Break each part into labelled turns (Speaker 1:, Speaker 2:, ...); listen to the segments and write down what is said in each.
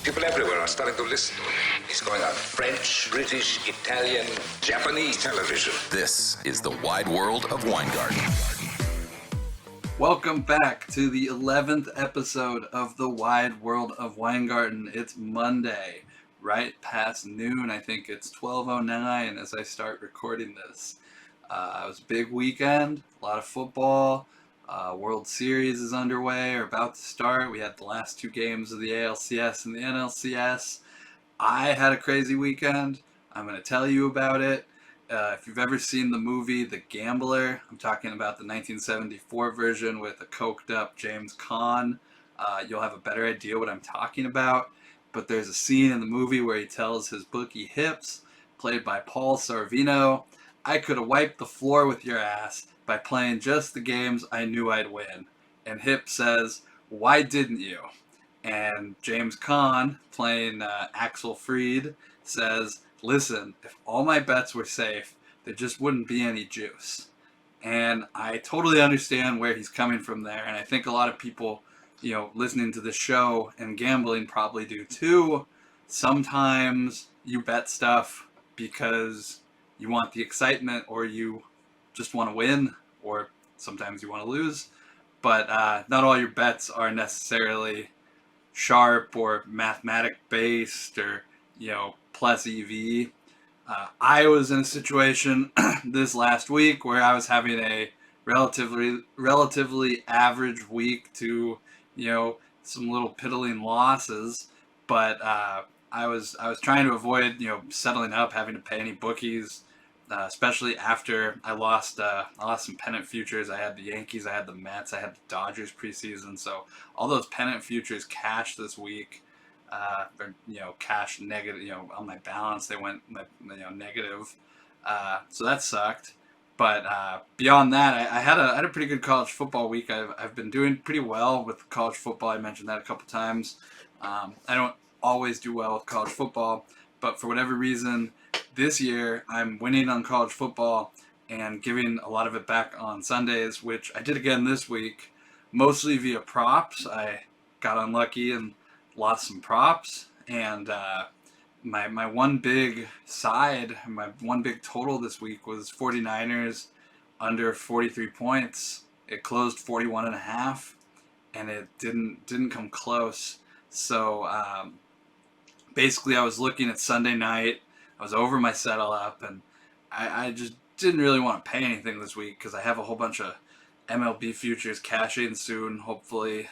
Speaker 1: People everywhere are starting to listen to him. He's going on French, British, Italian, Japanese television.
Speaker 2: This is the wide world of Weingarten.
Speaker 3: Welcome back to the 11th episode of the wide world of Weingarten. It's Monday, right past noon. I think it's 12:09 as I start recording this. It was a big weekend, a lot of football. World Series is underway or about to start. We had the last two games of the ALCS and the NLCS. I had a crazy weekend. I'm going to tell you about it. If you've ever seen the movie The Gambler, I'm talking about the 1974 version with a coked up James Caan. You'll have a better idea what I'm talking about. But there's a scene in the movie where he tells his bookie Hips, played by Paul Sorvino, "I could have wiped the floor with your ass by playing just the games I knew I'd win." And Hip says, "Why didn't you?" And James Caan, playing Axel Freed, says, "Listen, if all my bets were safe, there just wouldn't be any juice." And I totally understand where he's coming from there. And I think a lot of people, listening to this show and gambling probably do too. Sometimes you bet stuff because you want the excitement, or you just want to win, or sometimes you want to lose. But not all your bets are necessarily sharp or mathematic based or, plus EV. I was in a situation this last week where I was having a relatively average week to, some little piddling losses, but I was trying to avoid, settling up, having to pay any bookies, especially after I lost some pennant futures. I had the Yankees, I had the Mets, I had the Dodgers preseason, so all those pennant futures cashed this week. Cash negative, on my balance, they went, negative. So that sucked. But beyond that, I had a pretty good college football week. I've been doing pretty well with college football. I mentioned that a couple times. I don't always do well with college football, but for whatever reason, this year I'm winning on college football and giving a lot of it back on Sundays, which I did again this week, mostly via props. I got unlucky and lost some props, and my one big total this week was 49ers under 43 points. It closed 41.5, and it didn't come close. So basically, I was looking at Sunday night. I was over my settle up, and I just didn't really want to pay anything this week because I have a whole bunch of MLB futures cashing soon, hopefully.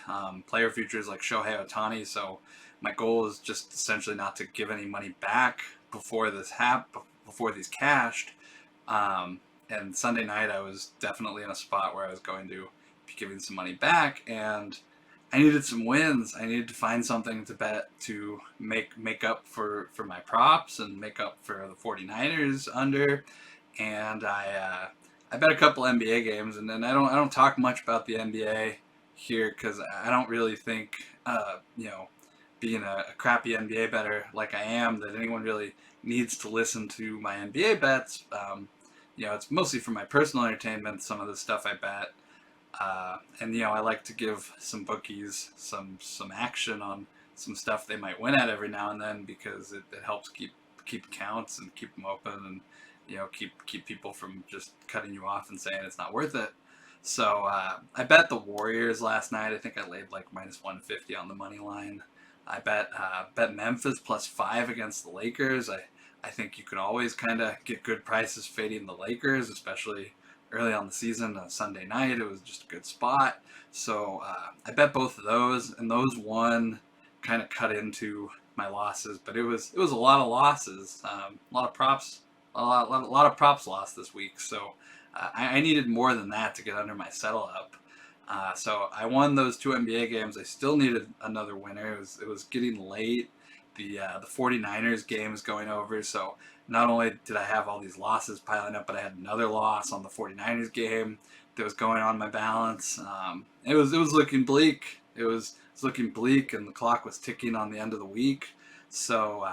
Speaker 3: Player futures like Shohei Ohtani. So my goal is just essentially not to give any money back before these cashed. And Sunday night I was definitely in a spot where I was going to be giving some money back, and I needed some wins. I needed to find something to bet to make up for my props and make up for the 49ers under. And I bet a couple NBA games, and then I don't talk much about the NBA here because I don't really think, being a crappy NBA bettor like I am, that anyone really needs to listen to my NBA bets. It's mostly for my personal entertainment, some of the stuff I bet. And I like to give some bookies some action on some stuff they might win at every now and then, because it helps keep counts and keep them open, and keep people from just cutting you off and saying it's not worth it. So I bet the Warriors last night. I think I laid like minus 150 on the money line. I bet Memphis +5 against the Lakers. I think you can always kind of get good prices fading the Lakers, especially early on the season. Sunday night, it was just a good spot. So I bet both of those, and those won, kind of cut into my losses. But it was a lot of losses, a lot of props lost this week. So I needed more than that to get under my settle up. So I won those two NBA games. I still needed another winner. It was getting late. The 49ers game is going over. So not only did I have all these losses piling up, but I had another loss on the 49ers game that was going on my balance. It was looking bleak. It was looking bleak, and the clock was ticking on the end of the week. So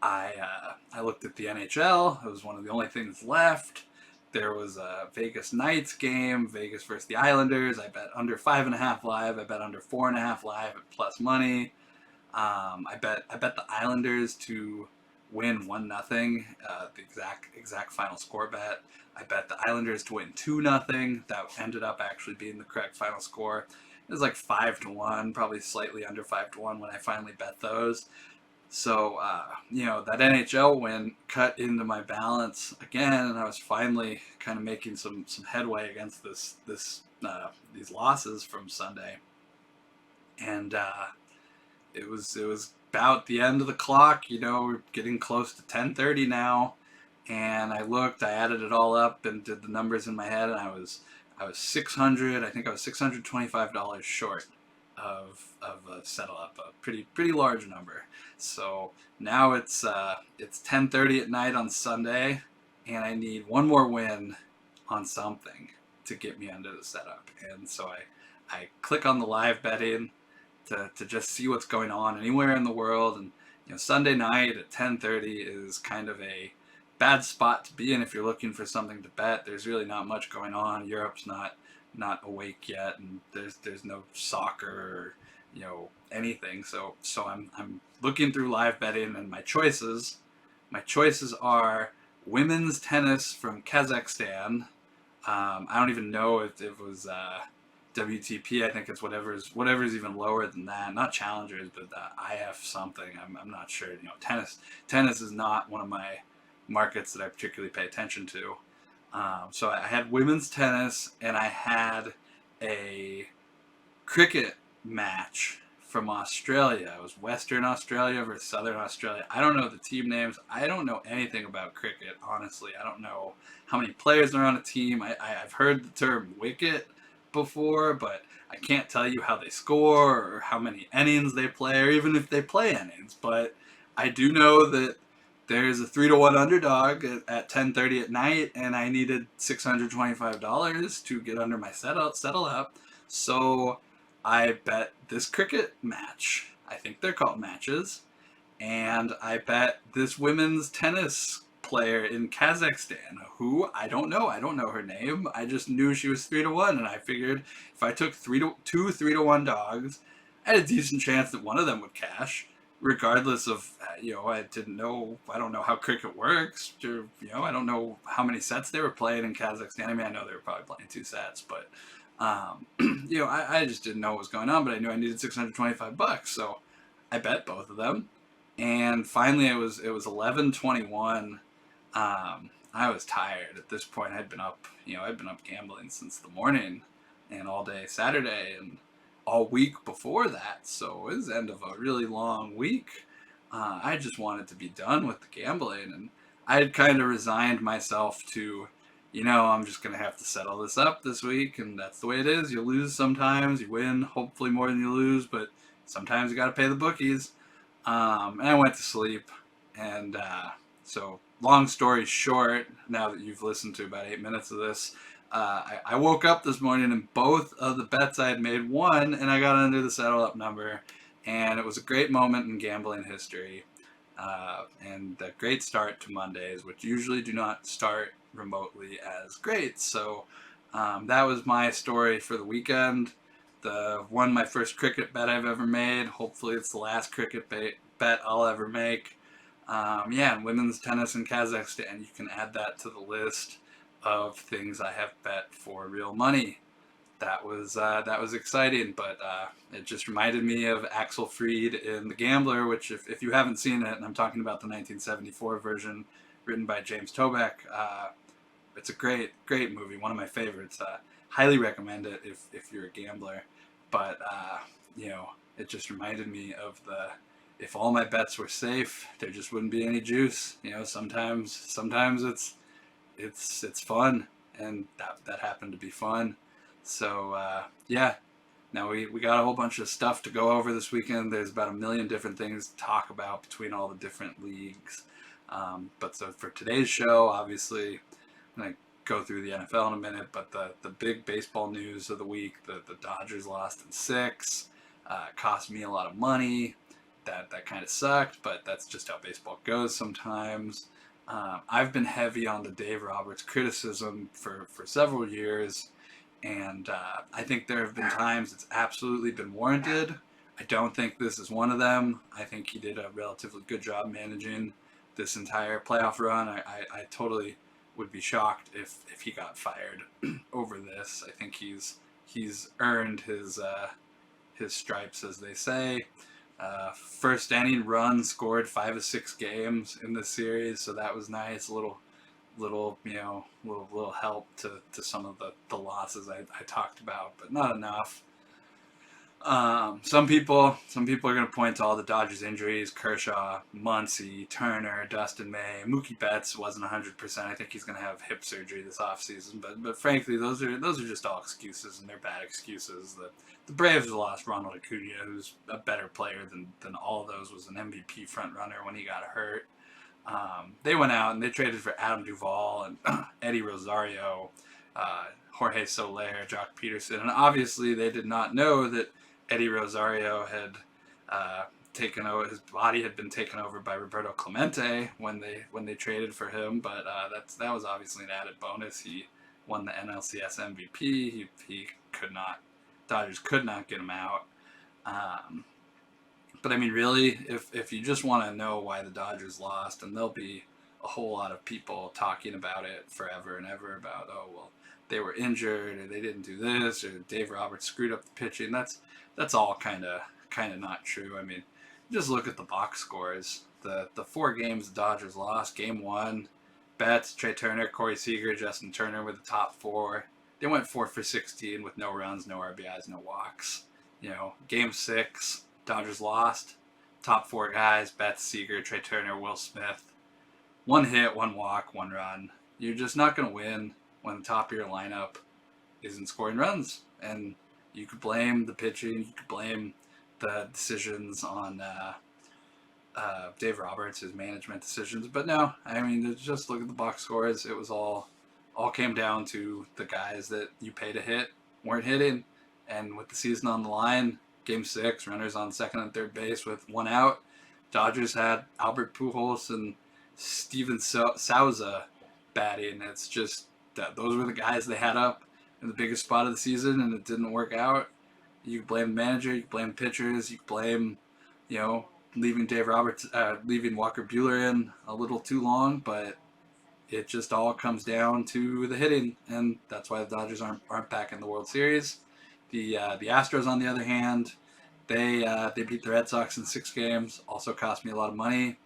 Speaker 3: I looked at the NHL. It was one of the only things left. There was a Vegas Knights game, Vegas versus the Islanders. I bet under 5.5 live. I bet under 4.5 live at plus money. I bet the Islanders to win 1-0, the exact final score bet. I bet the Islanders to win 2-0. That ended up actually being the correct final score. It was like 5-1, probably slightly under 5-1 when I finally bet those. So, that NHL win cut into my balance again, and I was finally kind of making some headway against these losses from Sunday. And it was about the end of the clock. We're getting close to 10:30 now, and I looked, I added it all up and did the numbers in my head, and I was $600. I think I was $625 short of a settle up, a pretty large number. So now it's 10:30 at night on Sunday, and I need one more win on something to get me under the setup. And so I click on the live betting to just see what's going on anywhere in the world. And Sunday night at 10:30 is kind of a bad spot to be in if you're looking for something to bet. There's really not much going on. Europe's not awake yet, and there's no soccer or anything. So I'm looking through live betting, and my choices are women's tennis from Kazakhstan. I don't even know if it was WTP. I think it's whatever's even lower than that. Not challengers, but IF something. I'm not sure. Tennis is not one of my markets that I particularly pay attention to. So I had women's tennis, and I had a cricket match from Australia. It was Western Australia versus Southern Australia. I don't know the team names. I don't know anything about cricket, honestly. I don't know how many players are on a team. I've heard the term wicket before, but I can't tell you how they score or how many innings they play, or even if they play innings. But I do know that there's a 3-1 underdog at 10:30 at night, and I needed $625 to get under my settle up. So I bet this cricket match. I think they're called matches. And I bet this women's tennis player in Kazakhstan, who I don't know. I don't know her name. I just knew she was 3-1, and I figured if I took 2 3-1 dogs, I had a decent chance that one of them would cash, regardless of I don't know how cricket works. I don't know how many sets they were playing in Kazakhstan. I mean, I know they were probably playing 2 sets, but I just didn't know what was going on. But I knew I needed $625, so I bet both of them. And finally, it was 11:21. I was tired at this point. I'd been up gambling since the morning, and all day Saturday, and all week before that. So it was the end of a really long week. I just wanted to be done with the gambling, and I had kind of resigned myself to, I'm just going to have to settle this up this week, and that's the way it is. You lose sometimes, you win, hopefully more than you lose, but sometimes you got to pay the bookies. And I went to sleep, and so long story short, now that you've listened to about 8 minutes of this, I woke up this morning and both of the bets I had made won, and I got under the settle up number, and it was a great moment in gambling history, and a great start to Mondays, which usually do not start remotely as great. So that was my story for the weekend. Won my first cricket bet I've ever made. Hopefully it's the last cricket bet I'll ever make. And women's tennis in Kazakhstan, you can add that to the list of things I have bet for real money. That was exciting, but it just reminded me of Axel Fried in The Gambler, which if you haven't seen it, and I'm talking about the 1974 version written by James Toback, it's a great movie, one of my favorites. Highly recommend it if you're a gambler. But it just reminded me of if all my bets were safe, there just wouldn't be any juice. Sometimes it's fun, and that happened to be fun. So now we got a whole bunch of stuff to go over this weekend. There's about 1 million different things to talk about between all the different leagues. But so for today's show, obviously, I'm gonna go through the NFL in a minute. But the big baseball news of the week: the Dodgers lost in 6. Cost me a lot of money. That kind of sucked, but that's just how baseball goes sometimes. I've been heavy on the Dave Roberts criticism for several years, and I think there have been times it's absolutely been warranted. I don't think this is one of them. I think he did a relatively good job managing this entire playoff run. I totally would be shocked if he got fired over this. I think he's earned his stripes, as they say. First inning run, scored 5 of 6 games in this series, so that was nice. Little help to some of the losses I talked about, but not enough. Some people are going to point to all the Dodgers injuries: Kershaw, Muncy, Turner, Dustin May. Mookie Betts wasn't 100%. I think he's going to have hip surgery this offseason. But frankly, those are just all excuses, and they're bad excuses. The Braves lost Ronald Acuna, who's a better player than all of those. Was an MVP front runner when he got hurt. They went out and they traded for Adam Duvall and Eddie Rosario, Jorge Soler, Jock Peterson, and obviously they did not know that Eddie Rosario had taken over. His body had been taken over by Roberto Clemente when they traded for him. But that was obviously an added bonus. He won the NLCS MVP. He could not. Dodgers could not get him out. But I mean, really, if you just want to know why the Dodgers lost, and there'll be a whole lot of people talking about it forever and ever about, oh well, they were injured, or they didn't do this, or Dave Roberts screwed up the pitching. That's all kind of not true. I mean, just look at the box scores. The 4 games the Dodgers lost. Game 1, Betts, Trey Turner, Corey Seager, Justin Turner were the top 4. They went 4 for 16 with no runs, no RBIs, no walks. Game 6, Dodgers lost. Top 4 guys: Betts, Seager, Trey Turner, Will Smith. 1 hit, 1 walk, 1 run. You're just not going to win when the top of your lineup isn't scoring runs. And you could blame the pitching. You could blame the decisions on Dave Roberts, his management decisions. But no, I mean, just look at the box scores. It was all came down to the guys that you pay to hit weren't hitting. And with the season on the line, Game 6, runners on second and third base with 1 out. Dodgers had Albert Pujols and Steven Souza batting. It's just that those were the guys they had up in the biggest spot of the season, and it didn't work out. You can blame the manager, you can blame pitchers, you can blame, leaving leaving Walker Buehler in a little too long, but it just all comes down to the hitting, and that's why the Dodgers aren't back in the World Series. The Astros, on the other hand, they beat the Red Sox in 6 games. Also cost me a lot of money.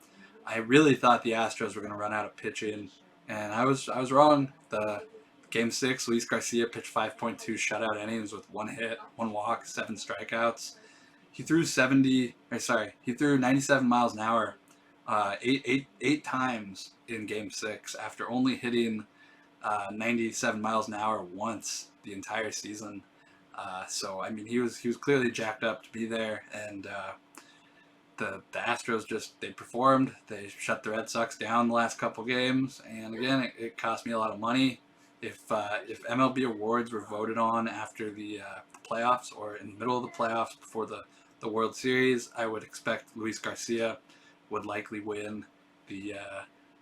Speaker 3: I really thought the Astros were going to run out of pitching, and I was wrong. The Game 6, Luis Garcia pitched 5.2 shutout innings with 1 hit, 1 walk, 7 strikeouts. He threw 97 miles an hour, eight times in Game 6 after only hitting 97 miles an hour once the entire season. So I mean, he was clearly jacked up to be there, and the Astros they performed. They shut the Red Sox down the last couple games, and again, it cost me a lot of money. If MLB awards were voted on after the playoffs or in the middle of the playoffs before the World Series, I would expect Luis Garcia would likely win the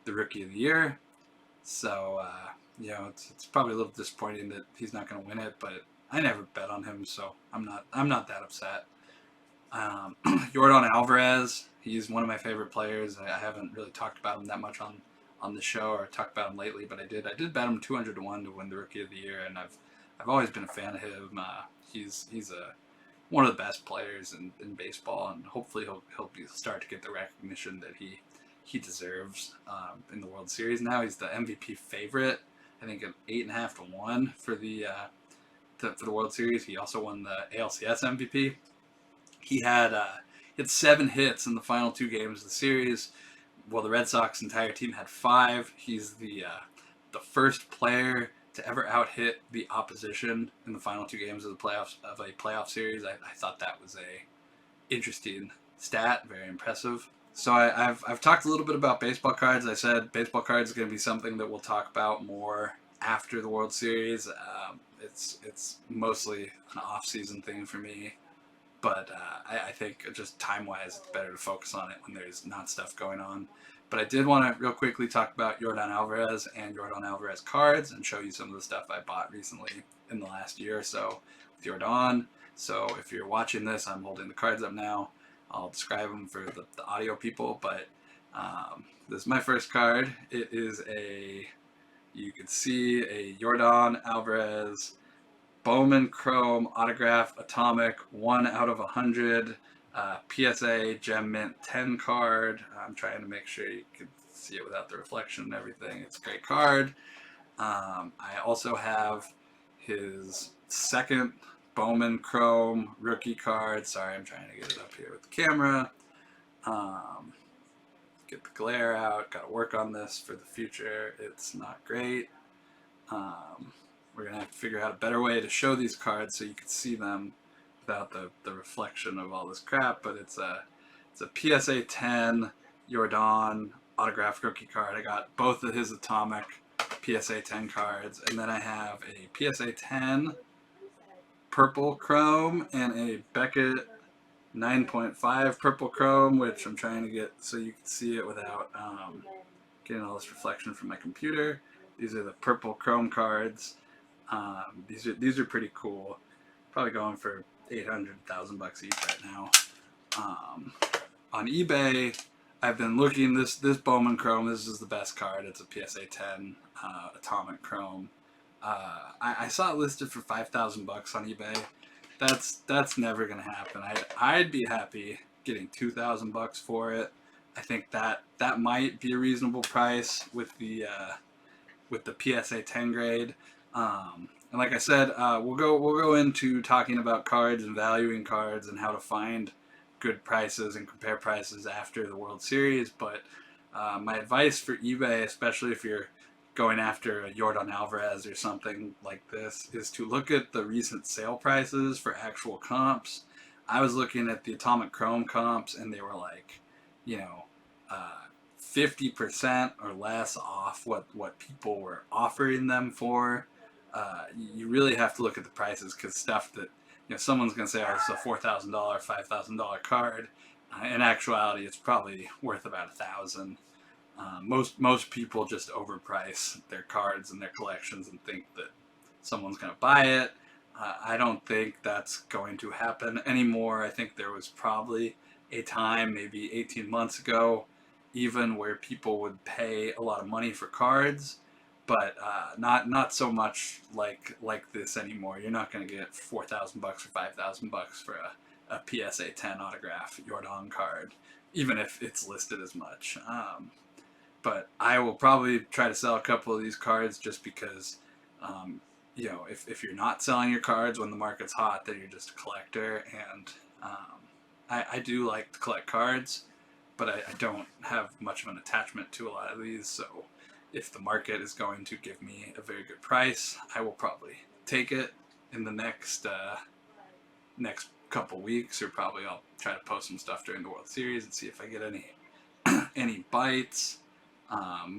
Speaker 3: Rookie of the Year. So it's probably a little disappointing that he's not going to win it, but I never bet on him, so I'm not that upset. Yordan Alvarez, he's one of my favorite players. I haven't really talked about him that much on the show or talked about him lately, but I did bet him 200-1 to win the Rookie of the Year, and I've always been a fan of him. He's one of the best players in baseball, and hopefully he'll start to get the recognition that he deserves in the World Series. Now he's the MVP favorite. I think at 8.5-1 for the World Series. He also won the ALCS MVP. He had 7 hits in the final 2 games of the series, while the Red Sox entire team had 5. He's the first player to ever out-hit the opposition in the final 2 games of a playoff series. I thought that was a interesting stat, very impressive. So I've talked a little bit about baseball cards. I said baseball cards is going to be something that we'll talk about more after the World Series. It's mostly an off-season thing for me, but I think just time-wise, it's better to focus on it when there's not stuff going on. But I did want to real quickly talk about Yordan Alvarez and Yordan Alvarez cards and show you some of the stuff I bought recently in the last year or so with Yordan. So if you're watching this, I'm holding the cards up now. I'll describe them for the audio people, but this is my first card. It is you can see a Yordan Alvarez Bowman Chrome Autograph Atomic 1 out of 100 PSA Gem Mint 10 card. I'm trying to make sure you can see it without the reflection and everything. It's a great card. I also have his second Bowman Chrome rookie card. Sorry, I'm trying to get it up here with the camera. Get the glare out. Got to work on this for the future. It's not great. We're going to have to figure out a better way to show these cards so you can see them without the reflection of all this crap. But it's a PSA 10 Yordan autographed rookie card. I got both of his Atomic PSA 10 cards, and then I have a PSA 10 purple chrome and a Beckett 9.5 purple chrome, which I'm trying to get so you can see it without getting all this reflection from my computer. These are the purple chrome cards. These are pretty cool. Probably going for $800,000 each right now. On eBay, I've been looking this Bowman Chrome. This is the best card. It's a PSA 10 Atomic Chrome. I saw it listed for $5,000 on eBay. That's never gonna happen. I'd be happy getting $2,000 for it. I think that might be a reasonable price with the PSA 10 grade. And like I said, we'll go into talking about cards and valuing cards and how to find good prices and compare prices after the World Series. But my advice for eBay, especially if you're going after a Yordan Alvarez or something like this, is to look at the recent sale prices for actual comps. I was looking at the Atomic Chrome comps, and they were like, 50% or less off what people were offering them for. You really have to look at the prices, because stuff that someone's going to say, oh, it's a $4,000, $5,000 card. In actuality, it's probably worth about $1,000. Most people just overprice their cards and their collections and think that someone's going to buy it. I don't think that's going to happen anymore. I think there was probably a time, maybe 18 months ago, even where people would pay a lot of money for cards, but not so much like this anymore. You're not going to get $4,000 or $5,000 for a PSA 10 autograph Yordan card, even if it's listed as much. But I will probably try to sell a couple of these cards just because, if you're not selling your cards when the market's hot, then you're just a collector. And I do like to collect cards, but I don't have much of an attachment to a lot of these. So if the market is going to give me a very good price, I will probably take it in the next couple weeks, or probably I'll try to post some stuff during the World Series and see if I get any bites.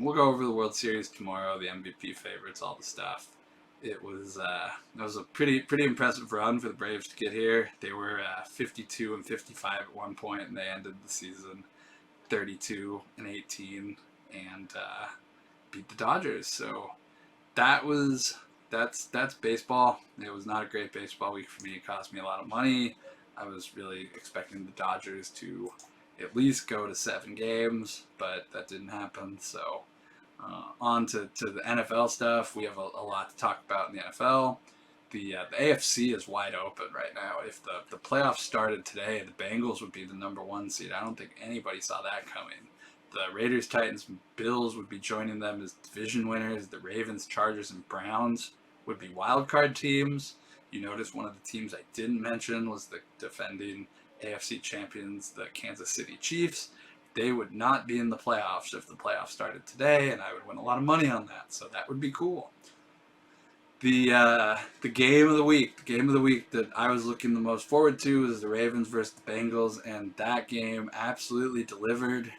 Speaker 3: We'll go over the World Series tomorrow, the MVP favorites, all the stuff. It was a pretty impressive run for the Braves to get here. They were 52-55 at one point, and they ended the season 32-18 and beat the Dodgers. So that's baseball. It was not a great baseball week for me. It cost me a lot of money. I was really expecting the Dodgers to at least go to 7 games, but that didn't happen. So on to the NFL stuff. We have a lot to talk about in the NFL. The AFC is wide open right now. If the playoffs started today, the Bengals would be the number 1 seed. I don't think anybody saw that coming. The Raiders, Titans, and Bills would be joining them as division winners. The Ravens, Chargers, and Browns would be wild card teams. You notice one of the teams I didn't mention was the defending AFC champions, the Kansas City Chiefs. They would not be in the playoffs if the playoffs started today, and I would win a lot of money on that, so that would be cool. The game of the week that I was looking the most forward to is the Ravens versus the Bengals, and that game absolutely delivered.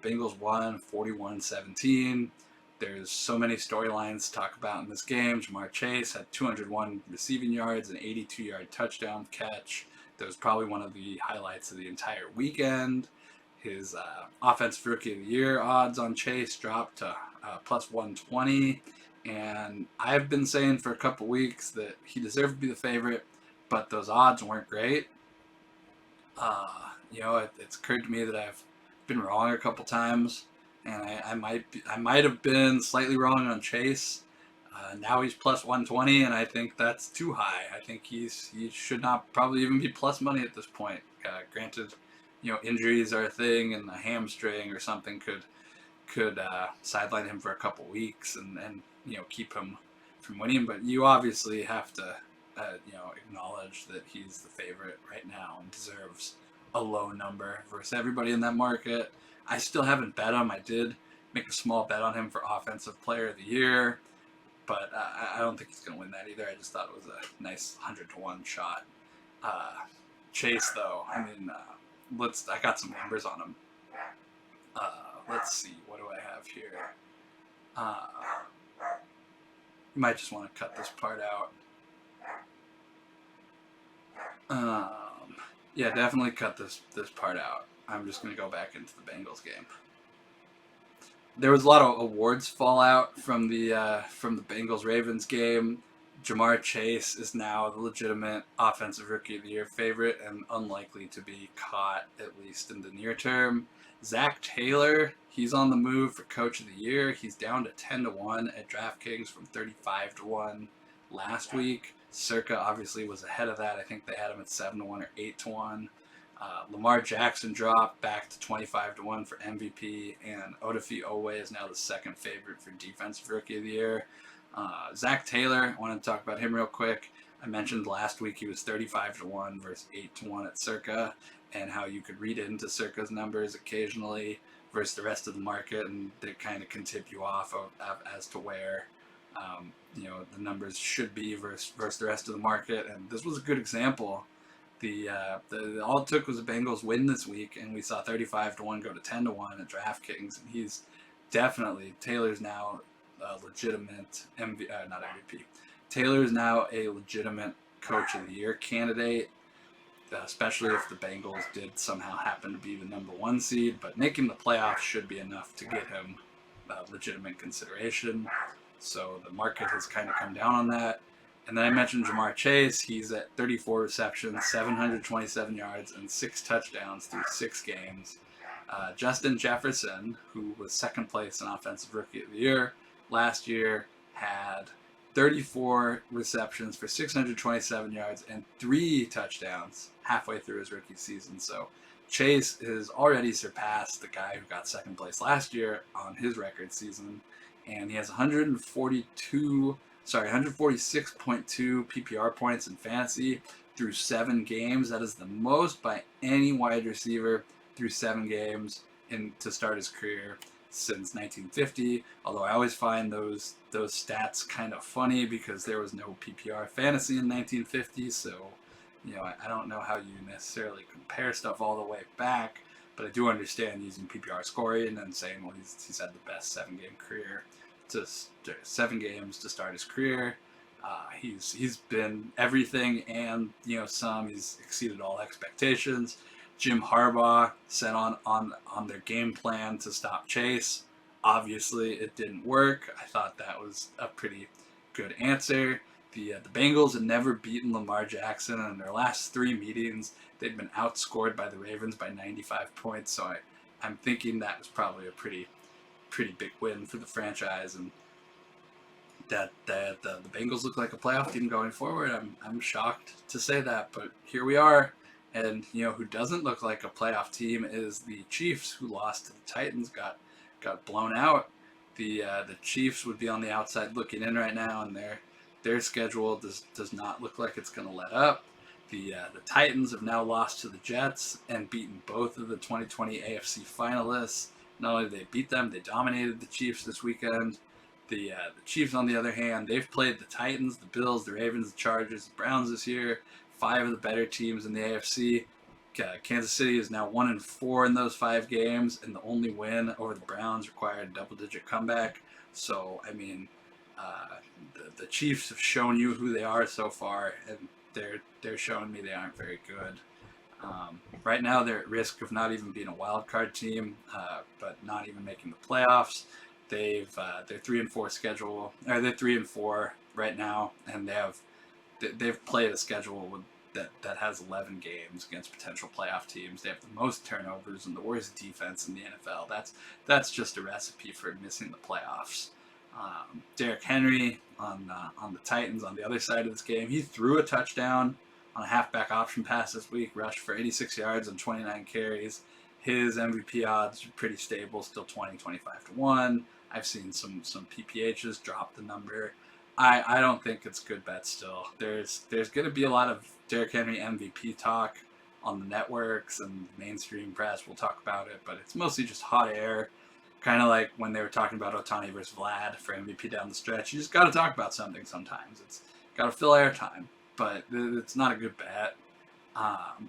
Speaker 3: Bengals won 41-17. There's so many storylines to talk about in this game. Jamar Chase had 201 receiving yards, an 82-yard touchdown catch. That was probably one of the highlights of the entire weekend. His Offensive Rookie of the Year odds on Chase dropped to plus 120. And I've been saying for a couple weeks that he deserved to be the favorite, but those odds weren't great. It's occurred to me that I've been wrong a couple times, and I might have been slightly wrong on Chase. Now he's plus 120, and I think that's too high. I think he should not probably even be plus money at this point. Granted, injuries are a thing, and a hamstring or something could sideline him for a couple weeks and keep him from winning. But you obviously have to acknowledge that he's the favorite right now and deserves a low number versus everybody in that market. I still haven't bet him. I did make a small bet on him for Offensive Player of the Year, but I don't think he's going to win that either. I just thought it was a nice 100-1 shot. Chase, though, I got some numbers on him. Let's see, what do I have here? You might just want to cut this part out. Yeah, definitely cut this part out. I'm just going to go back into the Bengals game. There was a lot of awards fallout from the Bengals-Ravens game. Jamar Chase is now the legitimate Offensive Rookie of the Year favorite and unlikely to be caught, at least in the near term. Zach Taylor, he's on the move for Coach of the Year. He's down to 10-1 at DraftKings from 35-1 last week. Circa obviously was ahead of that. I think they had him at 7-1 or 8-1. Lamar Jackson dropped back to 25-1 for MVP, and Odafe Owe is now the second favorite for Defensive Rookie of the Year. Zach Taylor, I want to talk about him real quick. I mentioned last week he was 35-1 versus 8-1 at Circa, and how you could read into Circa's numbers occasionally versus the rest of the market, and they kind of can tip you off as to where the numbers should be versus the rest of the market. And this was a good example. All it took was a Bengals win this week, and we saw 35-1 go to 10-1 at DraftKings, and he's definitely Taylor's now a legitimate not MVP. Taylor's now a legitimate Coach of the Year candidate, especially if the Bengals did somehow happen to be the number 1 seed. But making the playoffs should be enough to get him legitimate consideration. So the market has kind of come down on that. And then I mentioned Jamar Chase. He's at 34 receptions, 727 yards, and 6 touchdowns through 6 games. Justin Jefferson, who was second place in Offensive Rookie of the Year last year, had 34 receptions for 627 yards and 3 touchdowns halfway through his rookie season. So Chase has already surpassed the guy who got second place last year on his record season, and he has 146.2 PPR points in fantasy through 7 games. That is the most by any wide receiver through 7 games to start his career since 1950. Although I always find those stats kind of funny because there was no PPR fantasy in 1950, so I don't know how you necessarily compare stuff all the way back, but I do understand using PPR scoring and then saying, well, he's had the best 7-game career, 7 games to start his career. He's been everything and some. He's exceeded all expectations. Jim Harbaugh set on their game plan to stop Chase. Obviously, it didn't work. I thought that was a pretty good answer. The Bengals had never beaten Lamar Jackson, and in their last 3 meetings, they'd been outscored by the Ravens by 95 points. So I'm thinking that was probably a pretty big win for the franchise, and that the Bengals look like a playoff team going forward. I'm shocked to say that, but here we are. And who doesn't look like a playoff team is the Chiefs, who lost to the Titans, got blown out. The Chiefs would be on the outside looking in right now, and their schedule does not look like it's going to let up. The Titans have now lost to the Jets and beaten both of the 2020 AFC finalists. Not only did they beat them, they dominated the Chiefs this weekend. The Chiefs, on the other hand, they've played the Titans, the Bills, the Ravens, the Chargers, the Browns this year. 5 of the better teams in the AFC. Kansas City is now 1-4 in those 5 games, and the only win over the Browns required a double-digit comeback. So, the Chiefs have shown you who they are so far, and they're showing me they aren't very good. Right now, they're at risk of not even being a wild card team, but not even making the playoffs. They're 3-4 schedule, or they're 3-4 right now, and they've played a schedule with that has 11 games against potential playoff teams. They have the most turnovers and the worst defense in the NFL. That's just a recipe for missing the playoffs. Derrick Henry on the Titans on the other side of this game, he threw a touchdown on a halfback option pass this week, rushed for 86 yards and 29 carries. His MVP odds are pretty stable, still 25 to 1. I've seen some PPHs drop the number. I don't think it's a good bet still. There's going to be a lot of Derrick Henry MVP talk on the networks and the mainstream press. We'll talk about it, but it's mostly just hot air. Kind of like when they were talking about Ohtani versus Vlad for MVP down the stretch. You just got to talk about something sometimes. It's got to fill airtime, but it's not a good bet.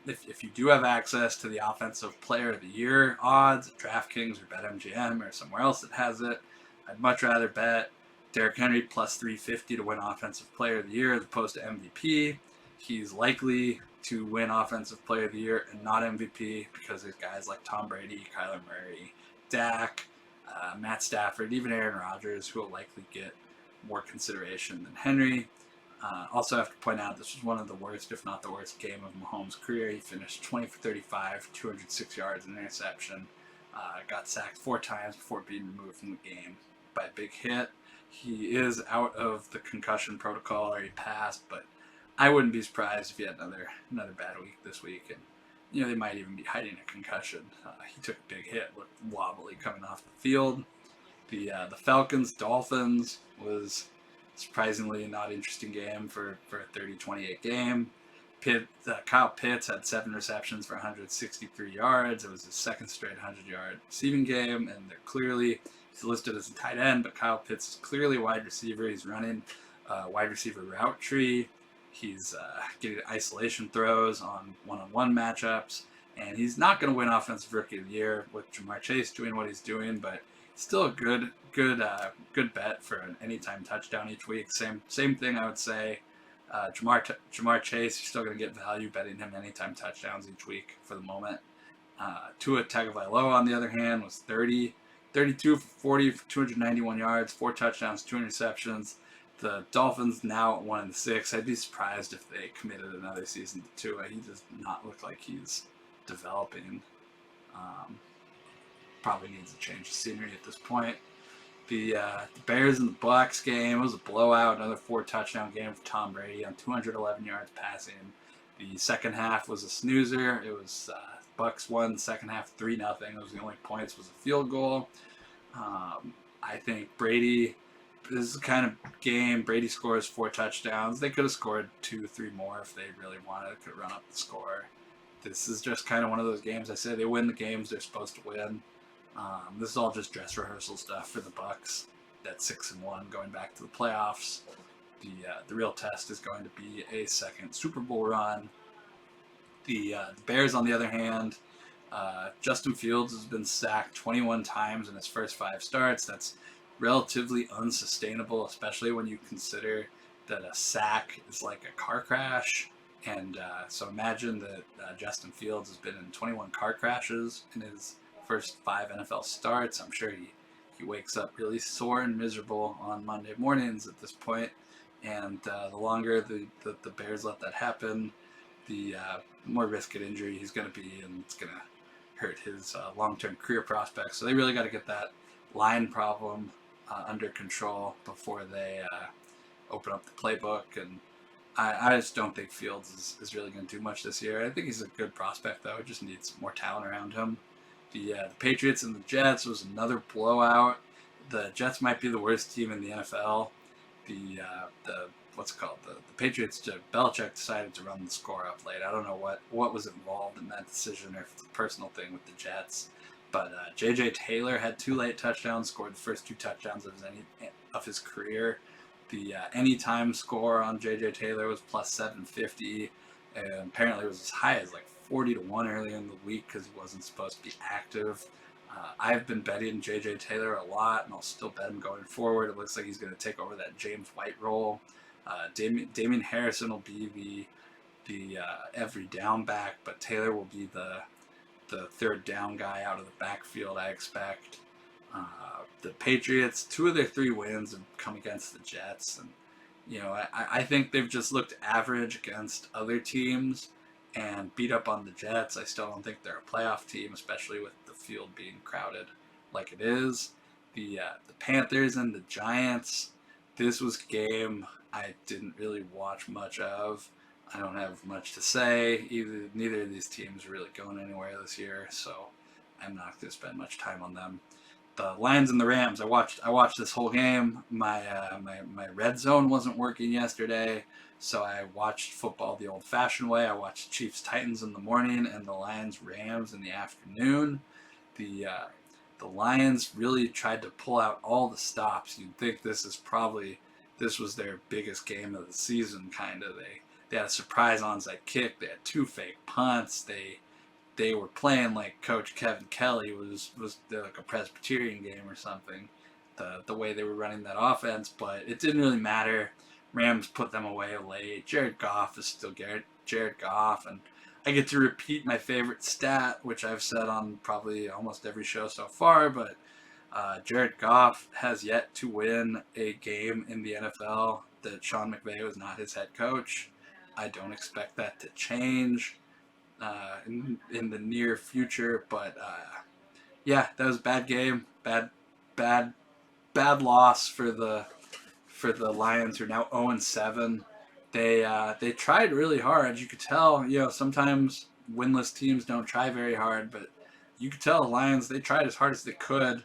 Speaker 3: If you do have access to the Offensive Player of the Year odds at DraftKings or BetMGM or somewhere else that has it, I'd much rather bet Derrick Henry plus 350 to win Offensive Player of the Year as opposed to MVP. He's likely to win Offensive Player of the Year and not MVP because there's guys like Tom Brady, Kyler Murray, Dak, Matt Stafford, even Aaron Rodgers, who will likely get more consideration than Henry. Also have to point out this was one of the worst, if not the worst, game of Mahomes' career. He finished 20 for 35, 206 yards, and an interception. Got sacked 4 times before being removed from the game by a big hit. He is out of the concussion protocol, or he passed, but I wouldn't be surprised if he had another bad week this week. And they might even be hiding a concussion. He took a big hit, looked wobbly coming off the field. The Falcons-Dolphins was surprisingly not interesting game for a 30-28 game. Kyle Pitts had 7 receptions for 163 yards. It was his second straight 100-yard receiving game, and he's listed as a tight end, but Kyle Pitts is clearly a wide receiver. He's running wide receiver route tree. He's getting isolation throws on one-on-one matchups, and he's not going to win Offensive Rookie of the Year with Jamar Chase doing what he's doing, but still a good bet for an anytime touchdown each week. Same thing I would say. Jamar Chase, you're still going to get value betting him anytime touchdowns each week for the moment. Tua Tagovailoa, on the other hand, was 32 for 40 for 291 yards, 4 touchdowns, 2 interceptions. The Dolphins now at 1-6. I'd be surprised if they committed another season to Tua. He does not look like he's developing. Probably needs a change of scenery at this point. The Bears and the Bucs game was a blowout. Another 4 touchdown game for Tom Brady on 211 yards passing. The second half was a snoozer. It was Bucs won the second half 3-0. Those were the only points. Was a field goal. I think Brady. This is the kind of game Brady scores 4 touchdowns. They could have scored 2-3 more if they really wanted. Could run up the score. This is just kind of one of those games. I say they win the games they're supposed to win. This is all just dress rehearsal stuff for the Bucs. That's 6-1 going back to the playoffs. The real test is going to be a second Super Bowl run. The Bears, on the other hand, Justin Fields has been sacked 21 times in his first 5 starts. That's relatively unsustainable, especially when you consider that a sack is like a car crash. And so imagine that Justin Fields has been in 21 car crashes in his first 5 NFL starts. I'm sure he wakes up really sore and miserable on Monday mornings at this point. And the longer the Bears let that happen, the more risk of injury he's going to be, and it's going to hurt his long-term career prospects. So they really got to get that line problem under control before they open up the playbook. And I just don't think Fields is really going to do much this year. I think he's a good prospect, though. He just needs more talent around him. The Patriots and the Jets was another blowout. The Jets might be the worst team in the NFL. The Patriots, Belichick decided to run the score up late. I don't know what was involved in that decision, or if it's a personal thing with the Jets. But J.J. Taylor had 2 late touchdowns, scored the first 2 touchdowns of his career. The anytime score on J.J. Taylor was plus 750. And apparently it was as high as like 40-1 earlier in the week because he wasn't supposed to be active. I've been betting J.J. Taylor a lot, and I'll still bet him going forward. It looks like he's going to take over that James White role. Damian Harrison will be the every down back, but Taylor will be the third down guy out of the backfield, I expect. The Patriots, 2 of their 3 wins have come against the Jets, and I think they've just looked average against other teams and beat up on the Jets. I still don't think they're a playoff team, especially with the field being crowded like it is. The Panthers and the Giants. This was a game I didn't really watch much of. I don't have much to say. Neither of these teams are really going anywhere this year, so I'm not going to spend much time on them. The Lions and the Rams. I watched this whole game. My red zone wasn't working yesterday, so I watched football the old-fashioned way. I watched Chiefs Titans in the morning and the Lions Rams in the afternoon. The Lions really tried to pull out all the stops. You'd think this was their biggest game of the season, kind of. They had a surprise onside kick. They had 2 fake punts. They were playing like Coach Kevin Kelly was like a Presbyterian game or something. The way they were running that offense, but it didn't really matter. Rams put them away late. Jared Goff is still Jared Goff, and I get to repeat my favorite stat, which I've said on probably almost every show so far, but Jared Goff has yet to win a game in the NFL that Sean McVay was not his head coach. I don't expect that to change in the near future, but yeah, that was a bad game. Bad loss for the Lions, who are now 0-7. They tried really hard. You could tell, sometimes winless teams don't try very hard, but you could tell the Lions, they tried as hard as they could,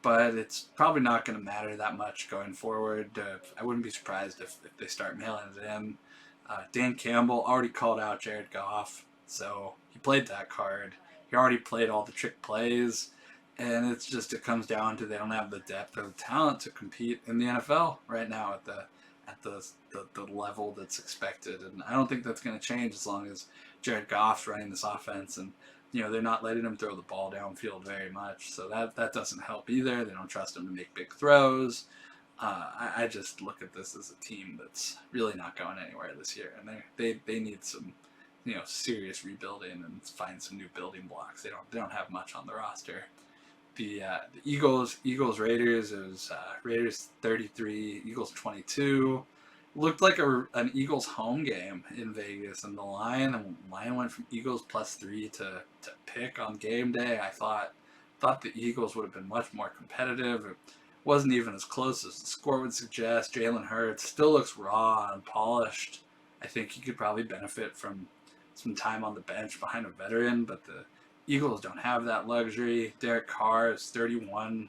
Speaker 3: but it's probably not going to matter that much going forward. I wouldn't be surprised if they start mailing it in. Dan Campbell already called out Jared Goff, so he played that card. He already played all the trick plays, and it comes down to they don't have the depth or the talent to compete in the NFL right now at the level that's expected, and I don't think that's going to change as long as Jared Goff's running this offense, and they're not letting him throw the ball downfield very much, so that doesn't help either. They don't trust him to make big throws. I just look at this as a team that's really not going anywhere this year, and they need some serious rebuilding and find some new building blocks. They don't have much on the roster. The Eagles Raiders, it was Raiders 33, Eagles 22. Looked like an Eagles home game in Vegas, and the line went from Eagles +3 to pick on game day. I thought the Eagles would have been much more competitive. It wasn't even as close as the score would suggest. Jalen Hurts still looks raw and polished. I think he could probably benefit from some time on the bench behind a veteran, but the Eagles don't have that luxury. Derek Carr is 34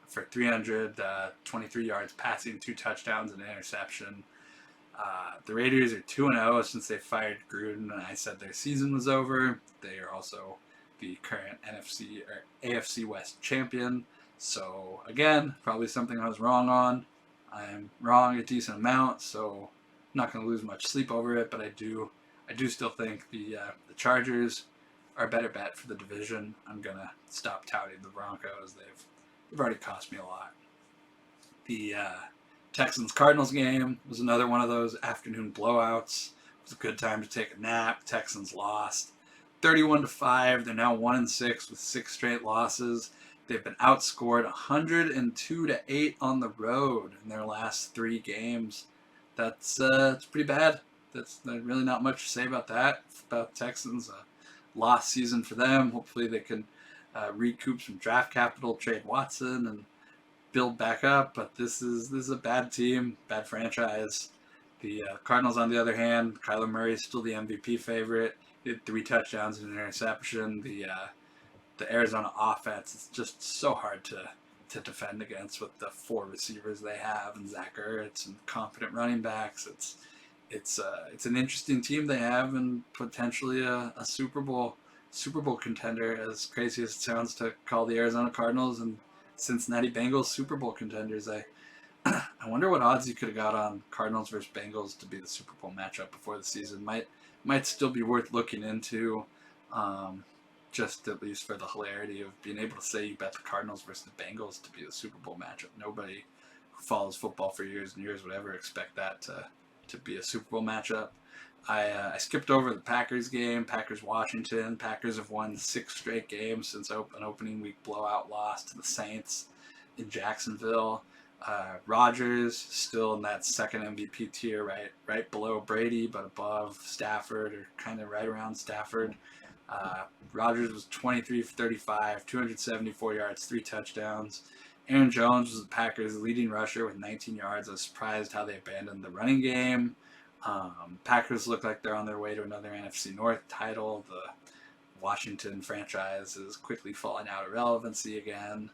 Speaker 3: for 323 yards passing, 2 touchdowns and an interception. The Raiders are 2-0 since they fired Gruden, and I said their season was over. They are also the current AFC West champion. So again, probably something I was wrong on. I'm wrong a decent amount, so I'm not going to lose much sleep over it. But I do still think the Chargers are a better bet for the division. I'm gonna stop touting the Broncos. They've already cost me a lot. The Texans-Cardinals game was another one of those afternoon blowouts. It was a good time to take a nap. Texans lost 31-5. They're now 1-6 with 6 straight losses. They've been outscored 102-8 on the road in their last 3 games. That's pretty bad. That's really not much to say about that. About Texans, lost season for them. Hopefully they can recoup some draft capital, trade Watson, and build back up. But this is a bad team, bad franchise. The Cardinals, on the other hand, Kyler Murray is still the MVP favorite. He had 3 touchdowns and an interception. The Arizona offense is just so hard to defend against with the 4 receivers they have and Zach Ertz and competent running backs. It's an interesting team they have, and potentially a Super Bowl contender, as crazy as it sounds to call the Arizona Cardinals and Cincinnati Bengals Super Bowl contenders. I wonder what odds you could have got on Cardinals versus Bengals to be the Super Bowl matchup before the season. Might still be worth looking into, just at least for the hilarity of being able to say you bet the Cardinals versus the Bengals to be the Super Bowl matchup. Nobody who follows football for years and years would ever expect that to be a Super Bowl matchup. I skipped over the Packers game, Packers-Washington. Packers have won 6 straight games since an opening week blowout loss to the Saints in Jacksonville. Rodgers still in that second MVP tier, right below Brady, but above Stafford, or kind of right around Stafford. Rodgers was 23 for 35, 274 yards, 3 touchdowns. Aaron Jones was the Packers' leading rusher with 19 yards. I was surprised how they abandoned the running game. Packers look like they're on their way to another NFC North title. The Washington franchise is quickly falling out of relevancy again.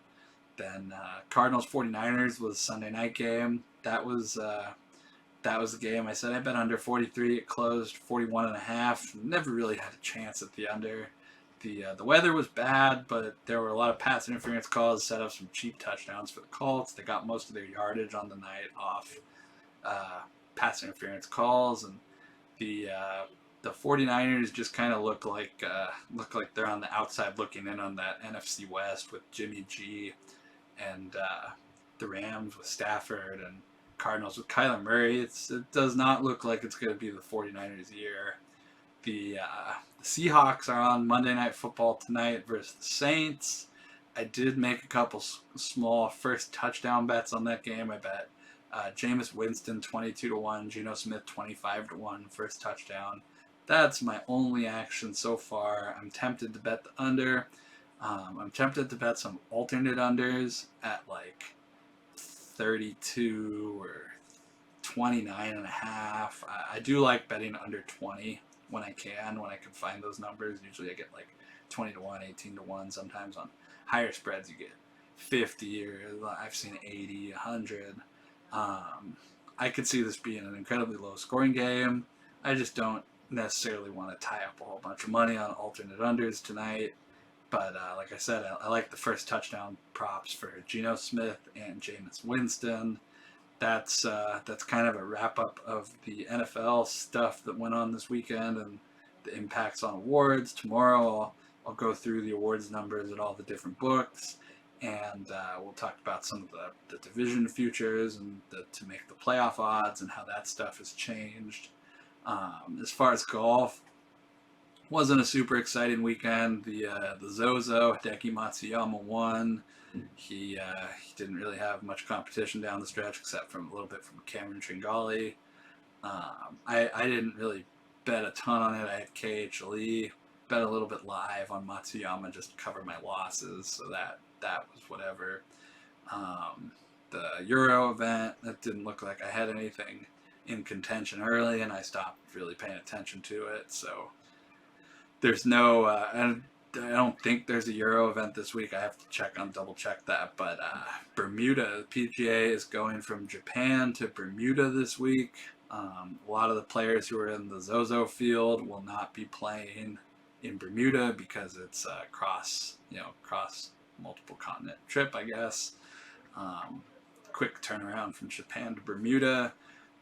Speaker 3: Then Cardinals 49ers was Sunday night game. That was the game. I said I bet under 43. It closed 41.5. Never really had a chance at the under. The weather was bad, but there were a lot of pass interference calls. Set up some cheap touchdowns for the Colts. They got most of their yardage on the night off pass interference calls, and the 49ers just kind of look like they're on the outside looking in on that NFC West with Jimmy G, and the Rams with Stafford, and Cardinals with Kyler Murray. It does not look like it's going to be the 49ers' year. The Seahawks are on Monday Night Football tonight versus the Saints. I did make a couple small first touchdown bets on that game. I bet Jameis Winston 22-1, Geno Smith 25-1 first touchdown. That's my only action so far. I'm tempted to bet the under. I'm tempted to bet some alternate unders at like 32 or 29.5. I do like betting under 20 when I can find those numbers. Usually I get like 20-1, 18-1. Sometimes on higher spreads you get 50, or I've seen 80, 100. I could see this being an incredibly low scoring game. I just don't necessarily want to tie up a whole bunch of money on alternate unders tonight. But like I said, I like the first touchdown props for Geno Smith and Jameis Winston. That's kind of a wrap up of the NFL stuff that went on this weekend and the impacts on awards. Tomorrow I'll go through the awards numbers at all the different books, and we'll talk about some of the division futures and to make the playoff odds and how that stuff has changed. As far as golf, wasn't a super exciting weekend. The Zozo, Hideki Matsuyama won. He didn't really have much competition down the stretch except from a little bit from Cameron Tringali. I didn't really bet a ton on it. I had KHLE, bet a little bit live on Matsuyama just to cover my losses, so that was whatever. The Euro event, that didn't look like I had anything in contention early, and I stopped really paying attention to it, so there's no I don't think there's a Euro event this week. I have to double check that. But Bermuda, the PGA is going from Japan to Bermuda this week. A lot of the players who are in the Zozo field will not be playing in Bermuda because it's a cross multiple continent trip, I guess. Quick turnaround from Japan to Bermuda.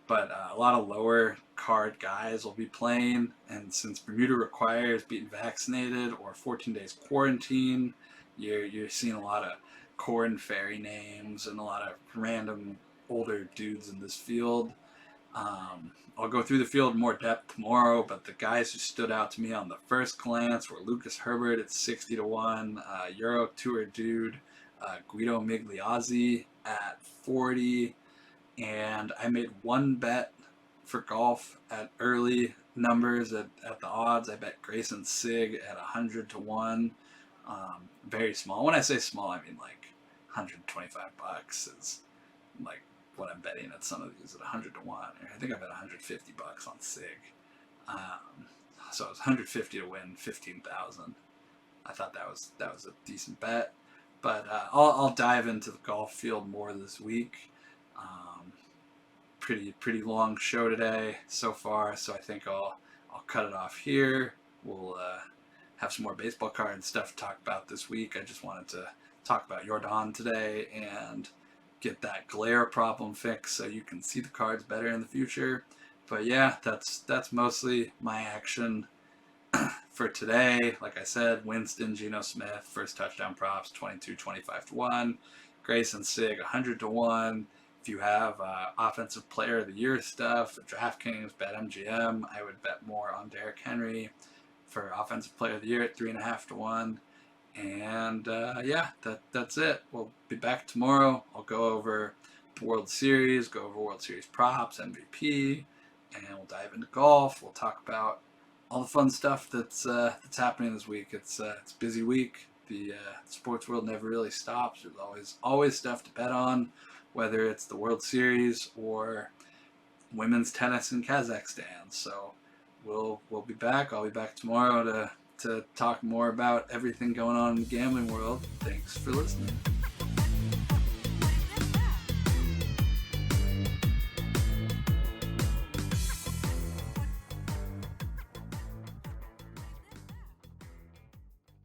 Speaker 3: But a lot of lower card guys will be playing, and since Bermuda requires being vaccinated or 14 days quarantine, you're seeing a lot of Corn Ferry names and a lot of random older dudes in this field. I'll go through the field in more depth tomorrow, but the guys who stood out to me on the first glance were Lucas Herbert at 60-1, Euro Tour dude Guido Migliozzi at 40. And I made one bet for golf at early numbers at the odds. I bet Grayson Sigg at 100-1. Very small. When I say small, I mean like $125 is like what I'm betting at some of these at 100-1. I think I bet $150 on Sigg. So it was 150 to win 15,000. I thought that was a decent bet. But I'll dive into the golf field more this week. Pretty long show today so far, so I think I'll cut it off here. We'll have some more baseball card stuff to talk about this week. I just wanted to talk about Yordan today and get that glare problem fixed so you can see the cards better in the future. But yeah, that's mostly my action for today. Like I said, Winston, Geno Smith, first touchdown props 22-25-1, Grayson Sigg 100-1. If you have offensive player of the year stuff, DraftKings, BetMGM, I would bet more on Derrick Henry for offensive player of the year at 3.5-1. And yeah, that's it. We'll be back tomorrow. I'll go over World Series, go over World Series props, MVP, and we'll dive into golf. We'll talk about all the fun stuff that's happening this week. It's a busy week. The sports world never really stops. There's always stuff to bet on, whether it's the World Series or women's tennis in Kazakhstan. So we'll be back. I'll be back tomorrow to talk more about everything going on in the gambling world. Thanks for listening.